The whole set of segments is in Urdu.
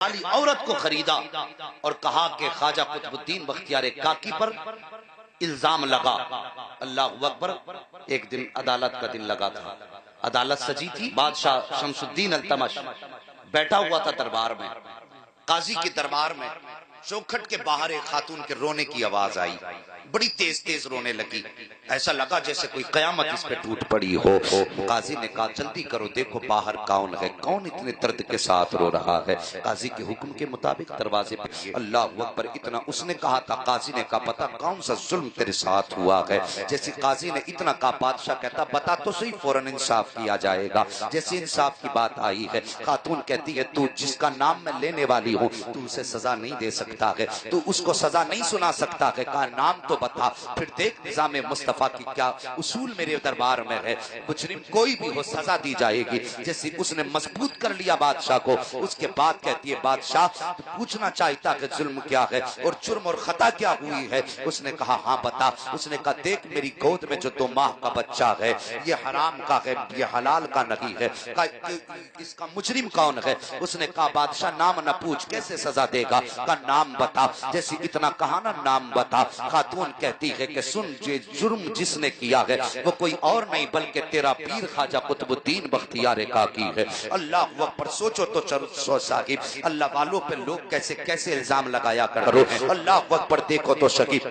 والی عورت کو خریدا اور کہا کہ خواجہ قطب الدین بختیار کاکی پر الزام لگا۔ اللہ اکبر۔ ایک دن عدالت کا دن لگا تھا، عدالت سجی تھی، بادشاہ شمس الدین التمش بیٹھا ہوا تھا دربار میں، قاضی کے دربار میں۔ چوکھٹ کے باہر ایک خاتون کے رونے کی آواز آئی، بڑی تیز تیز رونے لگی، ایسا لگا جیسے کوئی قیامت اس پہ ٹوٹ پڑی ہو۔ قاضی نے کہا جلدی کرو، دیکھو باہر کون ہے، کون اتنے درد کے ساتھ رو رہا ہے۔ قاضی کے حکم کے مطابق دروازے پہ اللہ اکبر اتنا اس نے کہا تھا، قاضی نے کہا پتا کون سا ظلم تیرے ساتھ ہوا ہے؟ جیسے قاضی نے اتنا کہا بادشاہ کہتا بتا تو صحیح، فوراً انصاف کیا جائے گا۔ جیسے انصاف کی بات آئی ہے، خاتون کہتی ہے تو جس کا نام میں لینے والی ہوں تو اسے سزا نہیں دے سکتا ہے، تو اس کو سزا نہیں سنا سکتا ہے، کہا نام تو بتا۔ پھر دیکھ نظام مصطفیٰ کی کیا اصول میرے دربار میں ہے، مجرم کوئی بھی ہو سزا دی جائے گی۔ جیسے اس نے مضبوط کر لیا بادشاہ کو، اس کے بعد کہتی ہے بادشاہ تو پوچھنا چاہتا کہ ظلم کیا ہے اور جرم اور خطا کیا ہوئی ہے؟ اس نے کہا ہاں بتا۔ اس نے کہا دیکھ میری گود میں جو 2 ماہ کا بچہ ہے یہ حرام کا ہے، یہ حلال کا نہیں ہے، اس کا مجرم کون ہے؟ اس نے کہا بادشاہ نام نہ پوچھ، کیسے سزا دے گا؟ کہا نام بتا۔ جیسے اتنا کہا نا نام بتا، خاتون کہتی ہے کہ سن جرم جس نے کیا ہے وہ کوئی اور نہیں بلکہ تیرا پیر خواجہ قطب الدین بختیار کاکی ہے۔ اللہ اکبر۔ سوچو تو چلو صاحب، اللہ والوں پہ لوگ کیسے کیسے الزام لگایا کرو۔ اللہ اکبر۔ دیکھو تو شکیب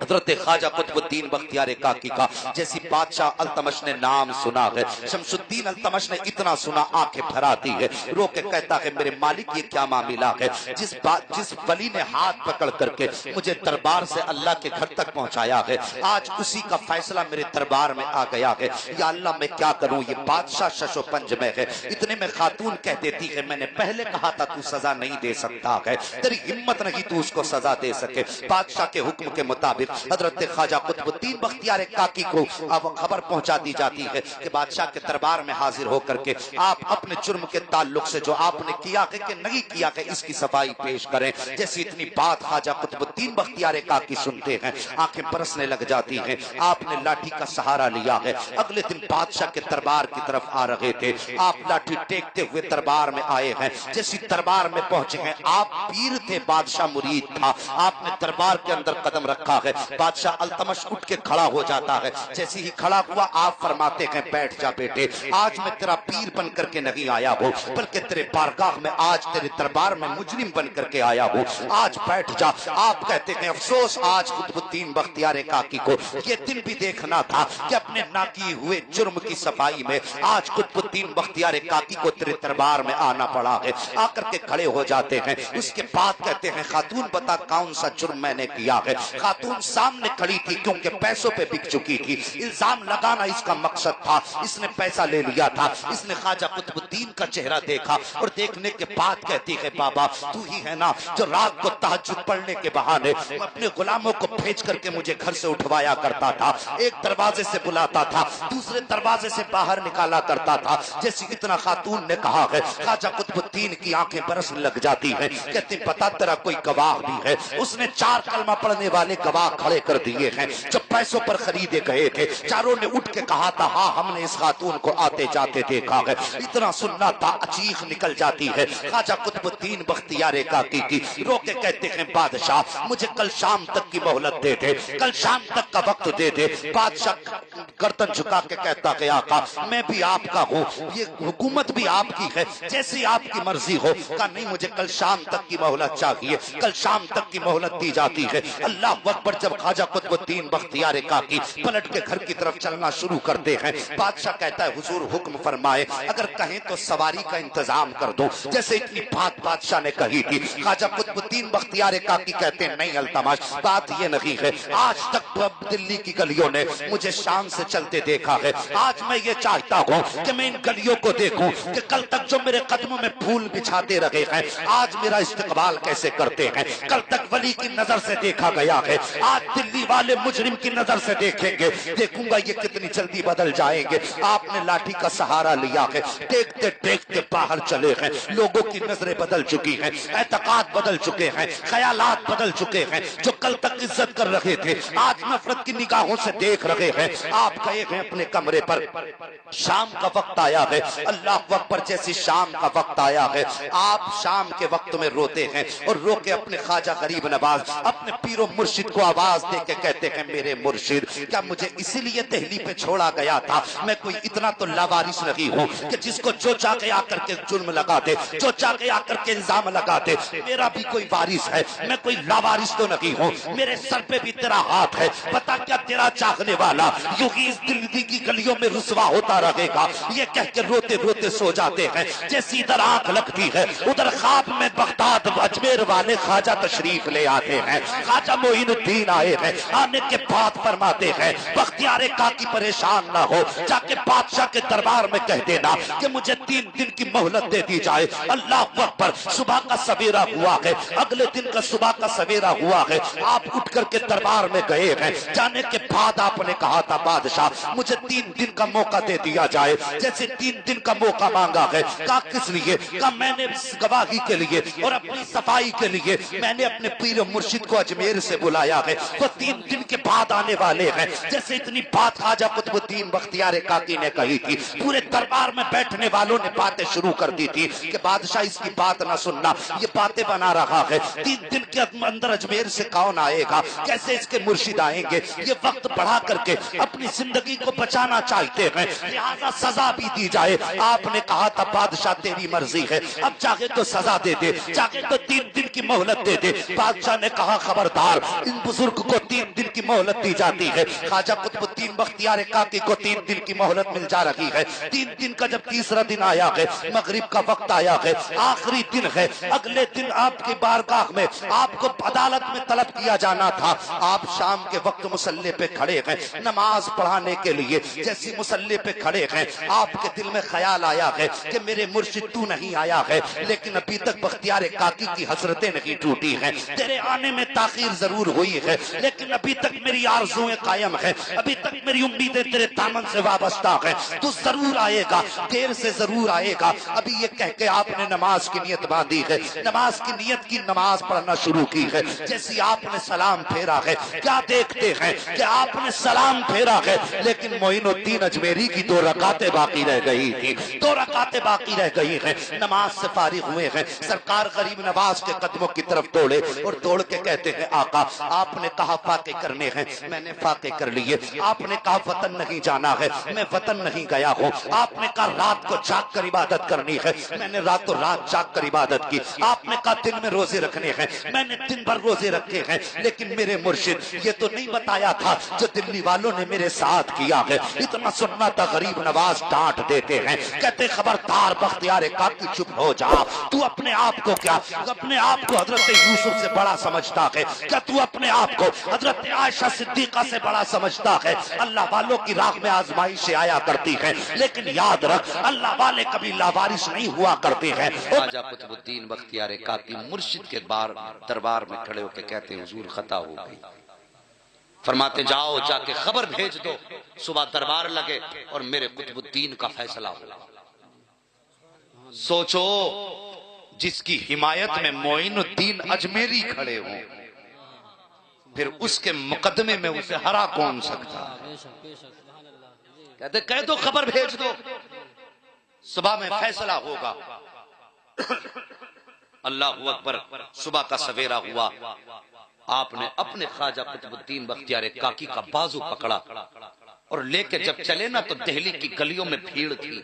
حضرت خواجہ قطب الدین بختیار کاکی کا جیسی بادشاہ التمش نے نام سنا ہے، شمس الدین التمش نے اتنا سنا آنکھیں بھراتی ہے، رو کے کہتا ہے میرے مالک یہ کیا معاملہ ہے؟ جس ولی نے ہاتھ پکڑ کر کے مجھے دربار سے اللہ کے گھر تک پہنچایا ہے، آج اسی کا فیصلہ میرے دربار میں آ گیا ہے، یا اللہ میں کیا کروں؟ یہ بادشاہ شش و پنج میں ہے۔ اتنے میں خاتون کہہ دیتی ہے میں نے پہلے کہا تھا تو سزا نہیں دے سکتا ہے، تیری ہمت نہیں تو اس کو سزا دے سکے۔ بادشاہ کے حکم کے مطابق حضرت خواجہ قطب الدین بختیار کاکی کو اب خبر پہنچا دی جاتی ہے کہ بادشاہ کے دربار میں حاضر ہو کر کے آپ اپنے جرم کے تعلق سے جو آپ نے کیا ہے کہ نہیں کیا ہے اس کی صفائی پیش کریں۔ جیسی اتنی بات خواجہ قطب الدین بختیار کاکی سنتے ہیں آنکھیں برسنے لگ جاتی ہیں۔ آپ نے لاٹھی کا سہارا لیا ہے، اگلے دن بادشاہ کے دربار کی طرف آ رہے تھے، آپ لاٹھی ٹیکتے ہوئے دربار میں آئے ہیں۔ جیسی دربار میں پہنچے ہیں، آپ پیر تھے، بادشاہ مرید تھا، آپ نے دربار کے اندر قدم رکھا ہے، بادشاہ التمش اٹھ کے کھڑا ہو جاتا ہے۔ جیسے ہی کھڑا ہوا آپ فرماتے ہیں بیٹھ جا بیٹے، آج میں تیرا پیر بن کر کے نہیں آیا ہوں بلکہ تیرے بارگاہ میں آج تیرے دربار میں مجرم بن کر کے آیا ہوں، آج بیٹھ جا۔ آپ کہتے ہیں افسوس آج قطب الدین بختیار کاکی کو یہ دن بھی دیکھنا تھا کہ اپنے نہ کیے ہوئے جرم کی صفائی میں آج قطب الدین بختیار کاکی کو تیرے دربار میں آنا پڑا ہے۔ آ کر کے کھڑے ہو جاتے ہیں، اس کے بعد کہتے ہیں خاتون بتا کون سا جرم میں نے کیا ہے؟ خاتون سامنے کھڑی تھی کیونکہ پیسوں پہ بک چکی تھی، الزام لگانا اس کا مقصد تھا، اس نے پیسہ لے لیا تھا۔ اس نے خواجہ قطب الدین کا چہرہ دیکھا اور دیکھنے کے بعد کہتی ہے بابا تو ہی ہے نا جو رات کو تہجد پڑھنے کے بہانے اپنے غلاموں کو بھیج کر کے مجھے گھر سے اٹھوایا کرتا تھا، ایک دروازے سے بلاتا تھا دوسرے دروازے سے باہر نکالا کرتا تھا۔ جیسے اتنا خاتون نے کہا ہے خواجہ قطب الدین کی آنکھیں برسنے لگ جاتی ہیں، کہتے پتا تیرا کوئی گواہ بھی ہے؟ اس نے 4 کلمہ پڑھنے والے گواہ کھڑے کر دیے ہیں جو پیسوں پر خریدے گئے تھے، چاروں نے اٹھ کے کہا تھا ہاں ہم نے اس خاتون کو آتے جاتے دیکھا ہے۔ اتنا سننا تھا چیخ نکل جاتی ہے خواجہ قطب الدین بختیار کاکی کی، رو کے کہتے ہیں بادشاہ مجھے کل شام تک کی مہلت دے دے، کل شام تک کا وقت دے دے۔ بادشاہ گردن جھکا کے کہتا کہ آقا میں بھی آپ کا ہوں، یہ حکومت بھی آپ کی ہے، جیسی آپ کی مرضی ہو۔ کہا نہیں مجھے کل شام تک کی مہلت چاہیے، کل شام تک کی مہلت دی جاتی ہے۔ اللہ اکبر۔ جب خواجہ قطب الدین بختیار کاکی پلٹ کے گھر کی طرف چلنا شروع کرتے ہیں، بادشاہ کہتا ہے حضور حکم فرمائے، اگر کہیں تو سواری کا انتظام کر دو۔ جیسے اتنی بات بادشاہ نے کہی تھی، خواجہ قطب الدین بختیار کاکی کہتے ہیں نہیں التمش بات یہ نہیں ہے، آج تک تو اب دلی کی گلیوں نے مجھے شان سے چلتے دیکھا ہے، آج میں یہ چاہتا ہوں کہ میں ان گلیوں کو دیکھوں کہ کل تک جو میرے قدموں میں پھول بچھاتے رہے ہیں آج میرا استقبال کیسے کرتے ہیں، کل تک ولی کی نظر سے دیکھا گیا ہے، آج دلی والے مجرم کی کی نظر سے دیکھیں گے، دیکھوں گا یہ کتنی جلدی بدل جائیں گے۔ آپ نے لاٹھی کا سہارا لیا ہے، دیکھتے دیکھتے باہر چلے ہیں، لوگوں کی نظریں بدل چکی ہیں، اعتقاد بدل چکے ہیں، خیالات بدل چکے ہیں۔ جو کل تک عزت کر رہے تھے آج نفرت کی نگاہوں سے دیکھ رہے ہیں۔ آپ گئے ہیں اپنے کمرے پر، شام کا وقت آیا ہے، اللہ اکبر، جیسی شام کا وقت آیا ہے آپ شام کے وقت میں روتے ہیں اور رو کے اپنے خواجہ غریب نواز اپنے پیر و مرشد کو آواز دے کے کہتے ہیں میرے مرشد، کیا مجھے اسی لیے دہلی پہ چھوڑا گیا تھا؟ میں کوئی اتنا تو لاوارث نہیں ہوں کہ جس کو جو چاہ کے آ کر کے جرم لگا دے، جو چاہ کے آ کر کے الزام لگا دے۔ میرا بھی کوئی وارث ہے، میں کوئی لاوارث تو نہیں ہوں، میرے سر پہ بھی تیرا ہاتھ ہے۔ بتا کیا تیرا چاہنے والا یوں ہی اس دلی کی گلیوں میں رسوا ہوتا رہے گا؟ یہ کہہ کے روتے روتے سو جاتے ہیں۔ جیسی ادھر آنکھ لگتی ہے ادھر خواب میں بغداد اجمیر والے خواجہ تشریف لے آتے ہیں، خواجہ معین الدین آئے ہیں۔ آنے کے بعد فرماتے ہیں بختیار کاکی پریشان نہ ہو، جا کے بادشاہ کے دربار میں کہہ دینا کہ مجھے 3 دن کی مہلت دے دی جائے۔ اللہ اکبر، صبح کا سویرا ہوا ہے، اگلے دن کا صبح کا سویرا ہوا ہے، آپ اٹھ کر کے دربار میں گئے ہیں۔ جانے کے بعد آپ نے کہا تھا بادشاہ مجھے 3 دن کا موقع دے دیا جائے۔ جیسے 3 دن کا موقع مانگا ہے، کہا کس لیے؟ کہا میں نے گواہی کے لیے اور اپنی صفائی کے لیے میں نے اپنے پیر مرشد کو اجمیر سے بلایا ہے، وہ 3 دن کے بعد آنے والے ہیں۔ جیسے اتنی بات خواجہ قطب الدین بختیار کاکی نے کہی تھی، پورے دربار میں بیٹھنے والوں نے باتیں شروع کر دی تھی کہ بادشاہ اس کی بات نہ سننا، یہ باتیں بنا رہا ہے۔ 3 دن کے اندر اجمیر سے کون آئے گا؟ کیسے اس کے مرشد آئیں گے؟ یہ وقت بڑھا کر کے اپنی زندگی کو بچانا چاہتے ہیں، لہذا سزا بھی دی جائے۔ آپ نے کہا تھا بادشاہ تیری مرضی ہے، اب چاہے تو سزا دے دے، چاہے تو 3 دن کی مہلت دے دے۔ بادشاہ نے کہا خبردار، ان بزرگ کو 3 دن کی مہلت دی جاتی ہے۔ خواجہ قطب الدین بختیار کاکی کو 3 دن کی مہلت مل جا رہی ہے۔ 3 دن کا جب تیسرا دن آیا ہے، مغرب کا وقت آیا ہے، آخری دن ہے، اگلے دن آپ کی بارگاہ میں آپ کو عدالت میں طلب کیا جانا تھا۔ آپ شام کے وقت مصلی پہ کھڑے ہیں نماز پڑھانے کے لیے، جیسی مصلی پہ کھڑے ہیں آپ کے دل میں خیال آیا ہے کہ میرے مرشد تو نہیں آیا ہے، لیکن ابھی تک بختیار کاکی کی حسرتیں نہیں ٹوٹی ہیں۔ تیرے آنے میں تاخیر ضرور ہوئی ہے، لیکن ابھی تک میری آرزویں قائم ہیں، ابھی تک میری امیدیں تیرے دامن سے وابستہ ہیں، تو ضرور آئے گا، دیر سے ضرور آئے گا۔ ابھی یہ کہہ کے آپ نے نماز کی نیت باندھی ہے، نماز کی نیت کی نماز پڑھنا شروع کی ہے۔ جیسی آپ نے سلام پھیرا ہے، کیا دیکھتے ہیں کہ آپ نے سلام پھیرا ہے لیکن معین الدین اجمیری کی 2 رکعتیں باقی رہ گئی تھی، 2 رکعتیں باقی رہ گئی ہیں۔ نماز سے فارغ ہوئے ہیں، سرکار غریب نواز کے قدموں کی طرف دوڑے اور دوڑ کے کہتے ہیں آقا آپ نے کہا فاقے کرنے ہیں، میں نے فاقے کر لیے۔ آپ نے کہا وطن نہیں جانا ہے، میں وطن نہیں گیا ہوں۔ آپ نے کہا رات کو جاگ کر عبادت کرنی ہے، میں نے راتوں رات جاگ کر عبادت کی۔ آپ نے کہا دن میں روزے رکھنے ہیں، میں نے دن بھر روزے رکھے ہیں، لیکن میرے مرشد یہ تو نہیں بتایا تھا جو دلی والوں نے میرے ساتھ کیا ہے۔ اتنا سننا تھا غریب نواز ڈانٹ دیتے ہیں، کہتے خبردار بختیار کاکی چپ ہو جا، تو اپنے آپ کو کیا اپنے آپ کو حضرت یوسف سے بڑا سمجھتا ہے؟ کیا تو اپنے آپ کو حضرت عائشہ صدیقہ سے بڑا سمجھتا ہے؟ اللہ والوں کی راہ میں آزمائشیں آیا کرتی ہیں، لیکن یاد رکھ اللہ والے کبھی لاوارث نہیں ہوا کرتے ہیں۔ خواجہ قطب الدین بختیار کاکی مرشد کے دربار میں کھڑے ہو کے کہتے ہیں حضور خطا ہو گئی۔ فرماتے جاؤ جا کے خبر بھیج دو، صبح دربار لگے اور میرے قطب الدین کا فیصلہ ہو۔ سوچو جس کی حمایت میں معین الدین اجمیری کھڑے ہوں، پھر اس کے مقدمے میں اسے ہرا کون سکتا؟ کہتے کہہ دو خبر بھیج دو، صبح میں فیصلہ ہوگا۔ اللہ اکبر، صبح کا سویرا ہوا، آپ نے اپنے خواجہ قطب الدین بختیار کاکی کا بازو پکڑا اور لے کے جب چلے نا تو دہلی کی گلیوں میں بھیڑ تھی،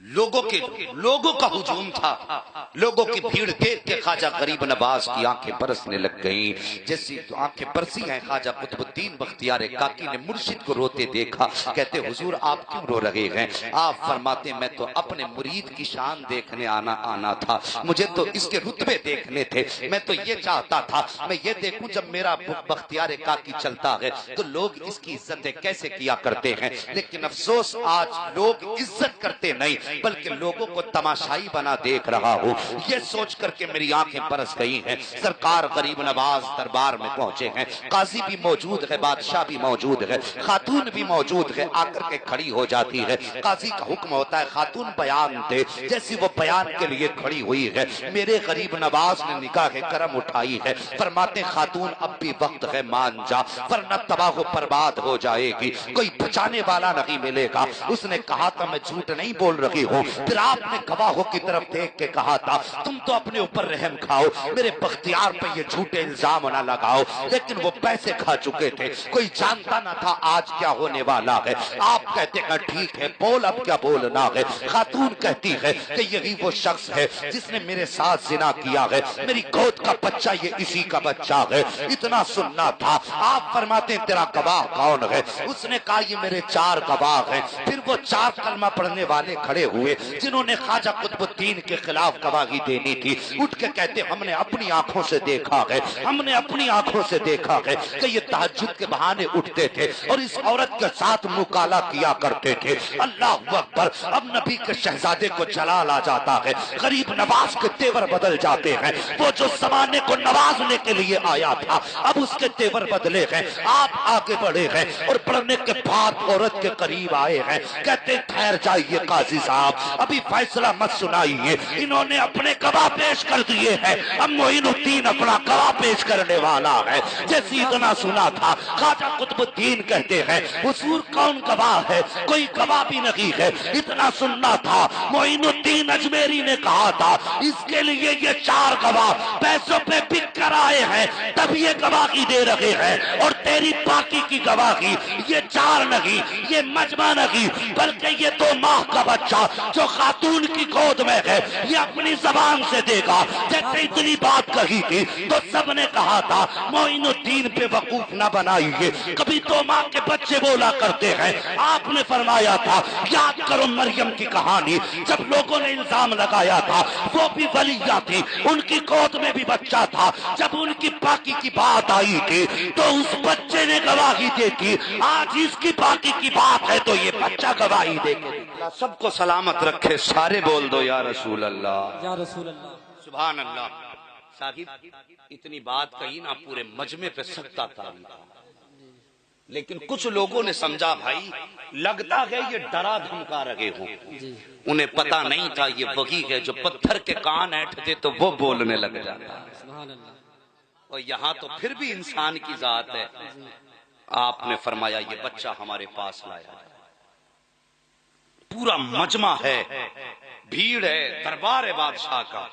لوگوں کا ہجوم تھا، لوگوں کی بھیڑ دیکھ کے خواجہ غریب نواز کی آنکھیں برسنے لگ گئیں۔ جیسی آنکھیں برسی ہیں خواجہ قطب الدین بختیار کاکی نے مرشد کو روتے دیکھا، کہتے حضور آپ کیوں رو رہے ہیں؟ آپ فرماتے میں تو اپنے مرید کی شان دیکھنے آنا تھا، مجھے تو اس کے رتبے دیکھنے تھے، میں تو یہ چاہتا تھا میں یہ دیکھوں جب میرا بختیار کاکی چلتا ہے تو لوگ اس کی عزتیں کیسے کیا کرتے ہیں، لیکن افسوس آج لوگ عزت کرتے نہیں، بلکہ لوگوں کو تماشائی بنا دیکھ رہا ہوں۔ یہ سوچ کر کے میری آنکھیں برس گئی ہیں۔ سرکار غریب نواز دربار میں پہنچے ہیں، قاضی بھی موجود ہے، بادشاہ بھی موجود ہے، خاتون بھی موجود ہے، آ کر کے کھڑی ہو جاتی ہے۔ قاضی کا حکم ہوتا ہے خاتون بیان دے، جیسی وہ بیان کے لیے کھڑی ہوئی ہے، میرے غریب نواز نے نگاہ کرم اٹھائی ہے، فرماتے خاتون اب بھی وقت ہے، مان جا ورنہ تباہ و برباد ہو جائے گی، کوئی بچانے والا نہیں ملے گا۔ اس نے کہا تھا میں جھوٹ نہیں بول رہی ہوں۔ پھر آپ نے گواہوں کی طرف دیکھ کے کہا تھا تم تو اپنے اوپر رحم کھاؤ، میرے بختیار پہ یہ جھوٹے الزام نہ لگاؤ، لیکن وہ پیسے کھا چکے تھے، کوئی جانتا نہ تھا آج کیا ہونے والا ہے۔ آپ کہتے ہیں ٹھیک ہے، بول اب کیا بولنا ہے۔ خاتون کہتی ہے کہ یہی وہ شخص ہے جس نے میرے ساتھ زنا کیا ہے، میری گود کا بچہ یہ اسی کا بچہ ہے، اتنا سننا تھا۔ آپ فرماتے ہیں تیرا گواہ کون ہے؟ اس نے کہا یہ میرے 4 گواہ ہیں۔ پھر وہ 4 کلمہ پڑھنے والے کھڑے ہوئے جنہوں نے خواجہ قطب الدین کے خلاف گواہی دینی تھی، اٹھ کے کہتے ہم نے اپنی آنکھوں سے دیکھا ہے، ہم نے اپنی آنکھوں سے دیکھا ہے کہ یہ تہجد کے بہانے اٹھتے تھے اور اس عورت کے ساتھ مکالا کیا کرتے تھے۔ اللہ اکبر! اب نبی کے شہزادے کو جلال آ جاتا ہے، غریب نواز کے تیور بدل جاتے ہیں۔ وہ جو زمانے کو نوازنے کے لیے آیا تھا اب اس کے تیور بدلے ہیں۔ آپ آگے بڑھے ہیں اور بڑھنے کے بعد عورت کے قریب آئے ہیں، کہتے ٹھہر جائیے قاضی صاحب، ابھی فیصلہ مت سنائیے، انہوں نے اپنے گواہ پیش کر دیے ہیں، اب معین الدین اپنا گواہ پیش کرنے والا ہے۔ جیسی اتنا سنا تھا خواجہ قطب الدین کہتے ہیں حضور کون گواہ ہے؟ کوئی گواہ بھی نہیں ہے۔ اتنا سننا تھا معین الدین اجمیری نے کہا تھا اس کے لیے یہ 4 گواہ پیسوں پہ بک کر آئے ہیں تب یہ گواہی دے رہے ہیں، اور تیری باقی کی گواہی یہ 4 نہیں، یہ مجمع نہیں، بلکہ یہ 2 ماہ کا بچہ جو خاتون کی گود میں ہے یہ اپنی زبان سے دے گا۔ جب اتنی بات کہی تھی تو سب نے کہا تھا معین الدین پہ وقوف نہ بنائیے، کبھی 2 ماہ کے بچے بولا کرتے ہیں۔ آپ نے فرمایا تھا یاد کرو مریم کی کہانی، جب لوگوں نے الزام لگایا تھا وہ بھی ولیہ تھی، ان کی گود میں بھی بچہ تھا، جب ان کی پاکی کی بات آئی تھی تو اس بچے نے گواہی دی تھی، آج اس کی پاکی کی بات ہے تو یہ بچہ گواہی دے گا۔ اللہ سب کو سلامت رکھے، سارے بول دو یا رسول اللہ، یا رسول اللہ۔ سبحان اللہ۔ صاحب اتنی بات کہی نا پورے مجمع پہ سکتا تھا، لیکن کچھ لوگوں نے سمجھا بھائی لگتا ہے یہ ڈرا دھمکا رہے ہوں، انہیں پتا نہیں تھا یہ وہی ہے جو پتھر کے کان اینٹھتے تو وہ بولنے لگ جاتا۔ سبحان اللہ۔ اور یہاں تو پھر بھی انسان کی ذات ہے۔ آپ نے فرمایا یہ بچہ ہمارے پاس لایا، پورا مجمع ہے، بھیڑ ہے، دربار ہے بادشاہ کا۔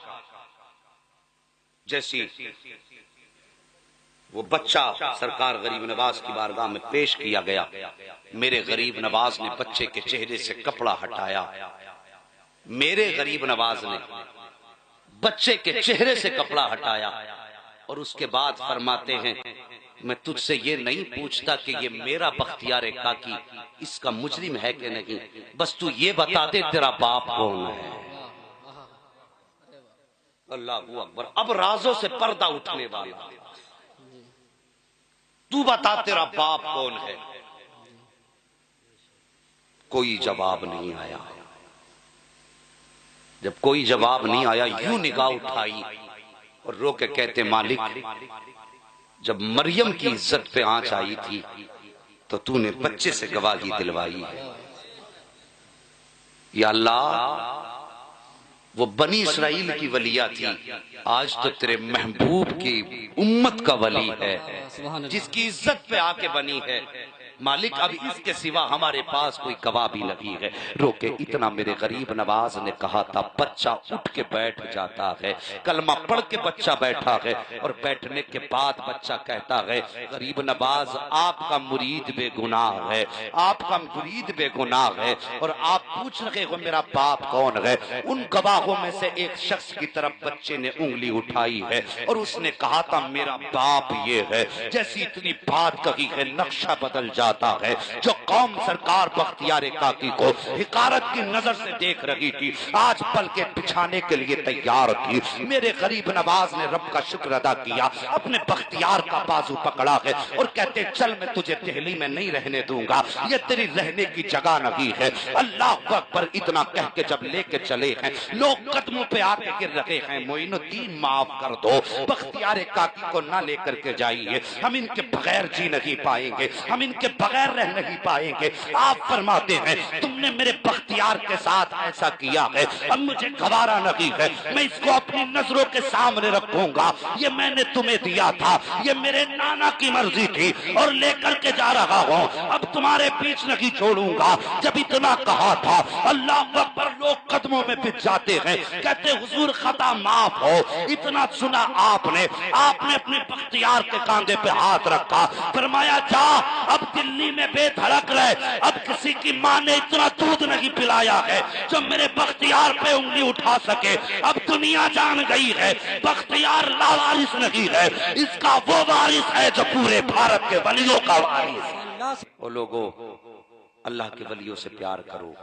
جیسی وہ بچہ سرکار غریب نواز کی بارگاہ میں پیش کیا گیا، میرے غریب نواز نے بچے کے چہرے سے کپڑا ہٹایا، میرے غریب نواز نے بچے کے چہرے سے کپڑا ہٹایا، اور اس کے بعد فرماتے ہیں میں تجھ سے یہ نہیں پوچھتا کہ یہ میرا بختیار کاکی اس کا مجرم ہے کہ نہیں، بس تو یہ بتا دے تیرا باپ کون ہے۔ اللہ اکبر! اب رازوں سے پردہ اٹھنے والا، تو بتا تیرا باپ کون ہے۔ کوئی جواب نہیں آیا۔ جب کوئی جواب نہیں آیا یوں نگاہ اٹھائی اور رو کے کہتے مالک جب مریم کی عزت پہ آنچ آئی تھی تو تو نے بچے سے گواہی دلوائی ہے۔ یا اللہ وہ بنی اسرائیل کی ولیہ تھی، آج تو تیرے محبوب کی امت کا ولی ہے جس کی عزت پہ آ کے بنی ہے۔ مالک اب اس کے سوا ہمارے پاس کوئی گواہ بھی نہیں ہے۔ رو کے اتنا میرے غریب نواز نے کہا تھا بچہ اٹھ کے بیٹھ جاتا ہے، کلمہ پڑھ کے بچہ بیٹھا ہے، اور بیٹھنے کے بعد بچہ کہتا ہے غریب نواز آپ کا مرید بے گناہ ہے، آپ کا مرید بے گناہ ہے، اور آپ پوچھ رہے ہو میرا باپ کون ہے۔ ان گواہوں میں سے ایک شخص کی طرف بچے نے انگلی اٹھائی ہے اور اس نے کہا تھا میرا باپ یہ ہے۔ جیسی اتنی بات کہی ہے نقشہ بدل جاتا جاتا ہے جو قوم سرکار بختیار کاکی کو حقارت کی نظر سے دیکھ رہی تھی آج پل کے بچھانے کے لیے تیار تھی۔ میرے غریب نواز نے رب کا شکر ادا کیا، اپنے بختیار کا بازو پکڑا ہے اور کہتے چل میں تجھے دہلی میں نہیں رہنے دوں گا، یہ تیری رہنے کی جگہ نہیں ہے۔ اللہ اکبر اتنا کہہ کے جب لے کے چلے ہیں لوگ قدموں پہ آ کے گر رہے ہیں، معین الدین معاف کر دو، بختیار کاکی کو نہ لے کر کے جائیے، ہم ان کے بغیر جی نہیں پائیں گے، ہم ان کے بغیر رہ نہیں پائیں گے۔ آپ فرماتے ہیں تم نے میرے بختیار کے ساتھ ایسا کیا ہے، اب مجھے گوارا نہیں ہے، میں اس کو اپنی نظروں کے سامنے رکھوں گا، یہ میں نے تمہیں دیا تھا، یہ میرے نانا کی مرضی تھی اور لے کر کے جا رہا ہوں، اب تمہارے بیچ نہیں چھوڑوں گا۔ جب اتنا کہا تھا اللہ اکبر لوگ قدموں میں بچ جاتے ہیں، کہتے حضور خطا معاف ہو۔ اتنا سنا آپ نے اپنے بختیار کے کاندھے پہ ہاتھ رکھا، فرمایا جا اب دلی میں بے دھڑک رہے، اب کسی کی ماں نے اتنا دودھ نہیں پلایا ہے جو میرے بختیار پہ انگلی اٹھا سکے، اب دنیا جان گئی ہے بختیار لاوارث نہیں ہے، اس کا وہ وارث ہے جو پورے بھارت کے ولیوں کا وارث ہے۔ او لوگو اللہ کے ولیوں سے پیار کرو۔